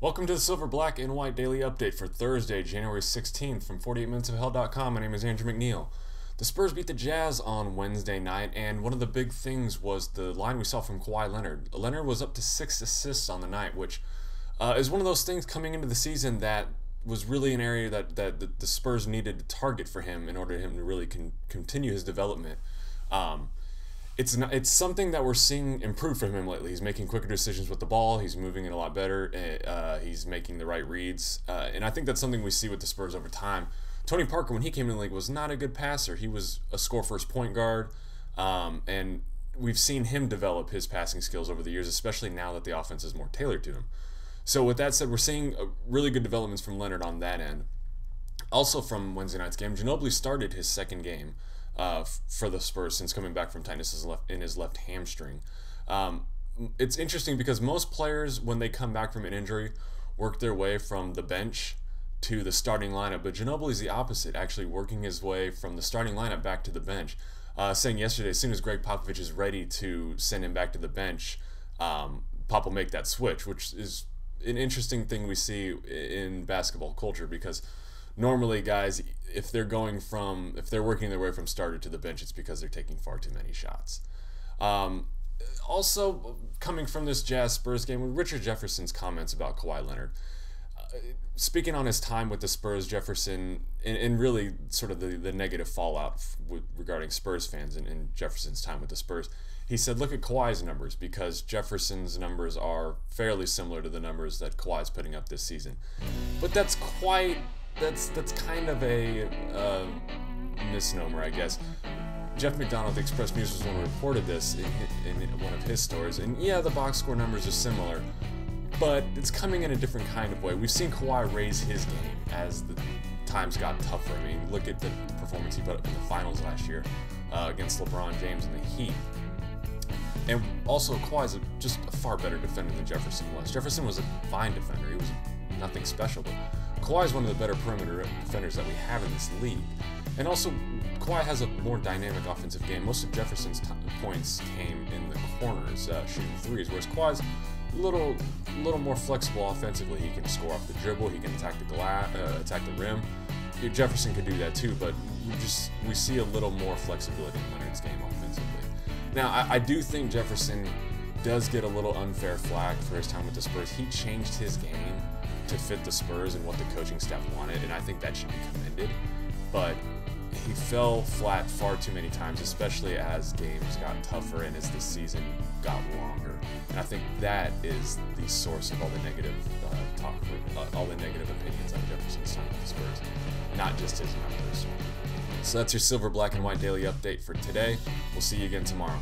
Welcome to the Silver, Black, and White Daily Update for Thursday, January 16th from 48minutesofhell.com. My name is Andrew McNeil. The Spurs beat the Jazz on Wednesday night, and one of the big things was the line we saw from Kawhi Leonard. Leonard was up to 6 assists on the night, which is one of those things coming into the season that was really an area that the Spurs needed to target for him in order for him to really continue his development. It's something that we're seeing improve from him lately. He's making quicker decisions with the ball. He's moving it a lot better. He's making the right reads. And I think that's something we see with the Spurs over time. Tony Parker, when he came in the league, was not a good passer. He was a score-first point guard. And we've seen him develop his passing skills over the years, especially now that the offense is more tailored to him. So with that said, we're seeing really good developments from Leonard on that end. Also from Wednesday night's game, Ginobili started his second game for the Spurs since coming back from tightness in his left hamstring. It's interesting because most players, when they come back from an injury, work their way from the bench to the starting lineup, but Ginobili's the opposite, actually working his way from the starting lineup back to the bench. Saying yesterday, as soon as Greg Popovich is ready to send him back to the bench, Pop will make that switch, which is an interesting thing we see in basketball culture, because normally guys, if they're working their way from starter to the bench, it's because they're taking far too many shots. Also, coming from this Jazz Spurs game, Richard Jefferson's comments about Kawhi Leonard. Speaking on his time with the Spurs, Jefferson, and really sort of the negative fallout regarding Spurs fans and Jefferson's time with the Spurs, he said, look at Kawhi's numbers, because Jefferson's numbers are fairly similar to the numbers that Kawhi's putting up this season. But that's kind of a misnomer, I guess. Jeff McDonald, the Express News, was the one who reported this in one of his stories. And yeah, the box score numbers are similar, but it's coming in a different kind of way. We've seen Kawhi raise his game as the times got tougher. I mean, look at the performance he put up in the finals last year against LeBron James and the Heat. And also, Kawhi's just a far better defender than Jefferson was. Jefferson was a fine defender. He was nothing special, but Kawhi is one of the better perimeter defenders that we have in this league. And also, Kawhi has a more dynamic offensive game. Most of Jefferson's points came in the corners, shooting threes, whereas Kawhi's a little more flexible offensively. He can score off the dribble. He can attack the rim. Jefferson could do that too, but we see a little more flexibility in Leonard's game offensively. Now, I do think Jefferson does get a little unfair flack for his time with the Spurs. He changed his game to fit the Spurs and what the coaching staff wanted, and I think that should be commended. But he fell flat far too many times, especially as games got tougher and as the season got longer. And I think that is the source of all the negative talk, all the negative opinions on Jefferson's time with the Spurs, not just his numbers. So that's your Silver, Black, and White Daily Update for today. We'll see you again tomorrow.